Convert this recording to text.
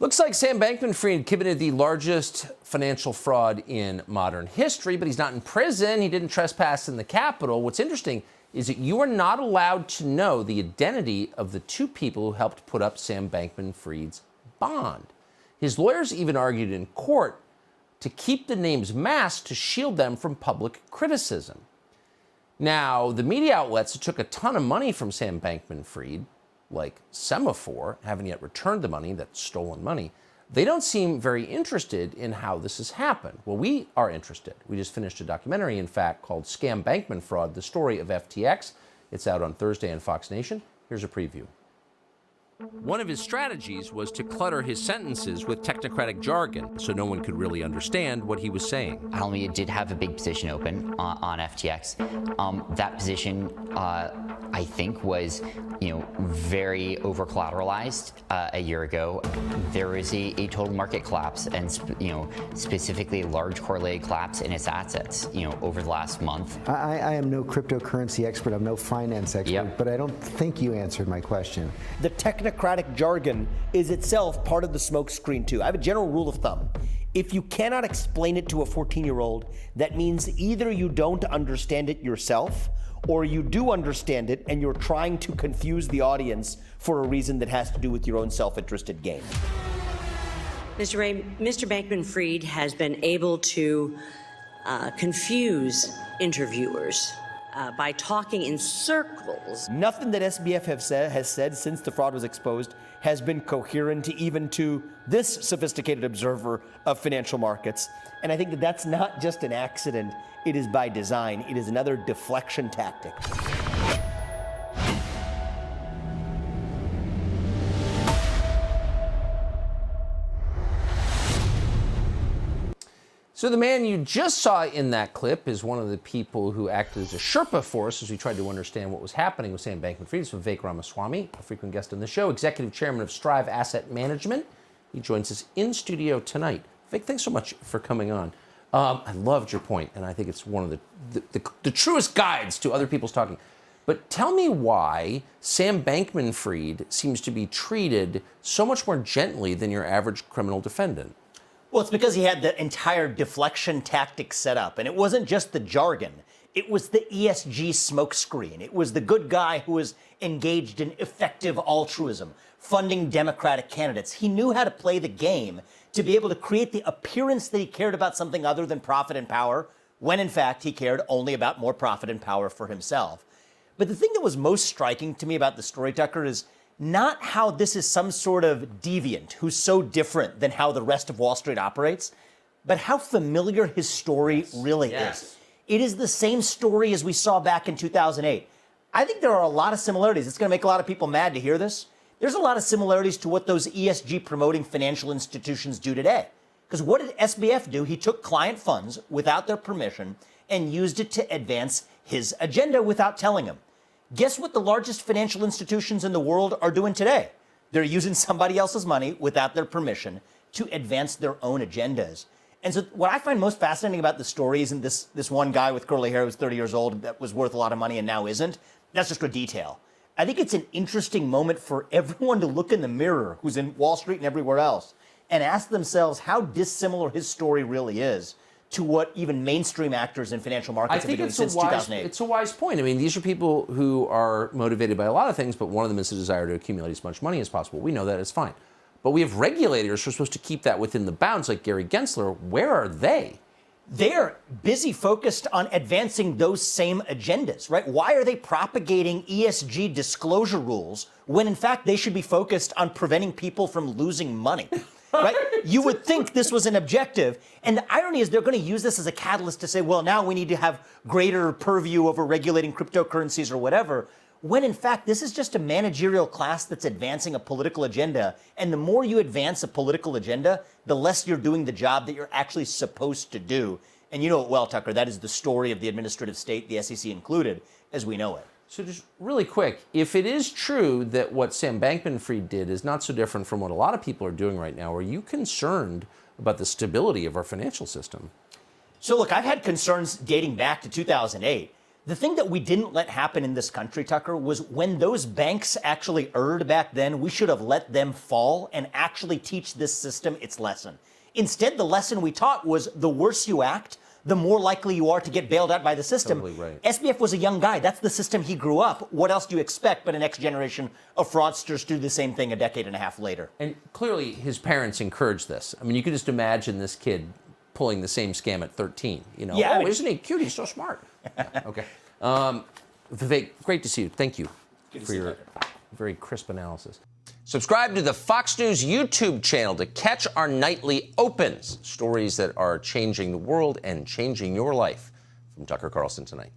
Looks like Sam Bankman-Fried committed the largest financial fraud in modern history, but he's not in prison. He didn't trespass in the Capitol. What's interesting is that you are not allowed to know the identity of the two people who helped put up Sam Bankman-Fried's bond. His lawyers even argued in court to keep the names masked to shield them from public criticism. Now, the media outlets that took a ton of money from Sam Bankman-Fried, like Semaphore, haven't yet returned the money, that's stolen money, they don't seem very interested in how this has happened. Well, we are interested. We just finished a documentary, in fact, called Scam Bankman Fraud, the story of FTX. It's out on Thursday on Fox Nation. Here's a preview. One of his strategies was to clutter his sentences with technocratic jargon so no one could really understand what he was saying. Alameda did have a big position open on FTX. That position, I think, was very over collateralized a year ago. There was a total market collapse and specifically a large correlated collapse in its assets over the last month. I am no cryptocurrency expert. I'm no finance expert, but I don't think you answered my question. The technocratic jargon is itself part of the smokescreen too. I have a general rule of thumb. If you cannot explain it to a 14-year-old, that means either you don't understand it yourself, or you do understand it and you're trying to confuse the audience for a reason that has to do with your own self-interested gain. Mr. Bankman-Fried has been able to confuse interviewers by talking in circles. Nothing that SBF has said since the fraud was exposed has been coherent even to this sophisticated observer of financial markets. And I think that that's not just an accident, it is by design. It is another deflection tactic. So the man you just saw in that clip is one of the people who acted as a Sherpa for us as we tried to understand what was happening with Sam Bankman-Fried. It's Vivek Ramaswamy, a frequent guest on the show, executive chairman of Strive Asset Management. He joins us in studio tonight. Vivek, thanks so much for coming on. I loved your point, and I think it's one of the truest guides to other people's talking. But tell me why Sam Bankman-Fried seems to be treated so much more gently than your average criminal defendant. Well, it's because he had the entire deflection tactic set up. And it wasn't just the jargon. It was the ESG smokescreen. It was the good guy who was engaged in effective altruism, funding Democratic candidates. He knew how to play the game to be able to create the appearance that he cared about something other than profit and power, when in fact he cared only about more profit and power for himself. But the thing that was most striking to me about the story, Tucker, is not how this is some sort of deviant who's so different than how the rest of Wall Street operates, but how familiar his story really is. It is the same story as we saw back in 2008. I think there are a lot of similarities. It's going to make a lot of people mad to hear this. There's a lot of similarities to what those ESG promoting financial institutions do today. Because what did SBF do? He took client funds without their permission and used it to advance his agenda without telling them. Guess what the largest financial institutions in the world are doing today? They're using somebody else's money without their permission to advance their own agendas. And so what I find most fascinating about the story isn't this one guy with curly hair who's 30 years old that was worth a lot of money and now isn't. That's just a detail. I think it's an interesting moment for everyone to look in the mirror who's in Wall Street and everywhere else and ask themselves how dissimilar his story really is to what even mainstream actors in financial markets have been doing since 2008. It's a wise point. I mean, these are people who are motivated by a lot of things, but one of them is the desire to accumulate as much money as possible. We know that is fine. But we have regulators who are supposed to keep that within the bounds, like Gary Gensler. Where are they? They're busy focused on advancing those same agendas, right? Why are they propagating ESG disclosure rules when, in fact, they should be focused on preventing people from losing money? Right? You would think this was an objective. And the irony is they're going to use this as a catalyst to say, well, now we need to have greater purview over regulating cryptocurrencies or whatever, when in fact this is just a managerial class that's advancing a political agenda. And the more you advance a political agenda, the less you're doing the job that you're actually supposed to do. And you know it well, Tucker, that is the story of the administrative state, the SEC included, as we know it. So just really quick, if it is true that what Sam Bankman-Fried did is not so different from what a lot of people are doing right now, are you concerned about the stability of our financial system? So look, I've had concerns dating back to 2008. The thing that we didn't let happen in this country, Tucker, was when those banks actually erred back then, we should have let them fall and actually teach this system its lesson. Instead, the lesson we taught was the worse you act, the more likely you are to get bailed out by the system. Totally right. SBF was a young guy. That's the system he grew up. What else do you expect but a next generation of fraudsters do the same thing a decade and a half later? And clearly his parents encouraged this. I mean, you could just imagine this kid pulling the same scam at 13. You know, Yeah, I mean- isn't he cute? He's so smart. Okay. Vivek, great to see you. Thank you for your very crisp analysis. Subscribe to the Fox News YouTube channel to catch our nightly opens, stories that are changing the world and changing your life. From Tucker Carlson tonight.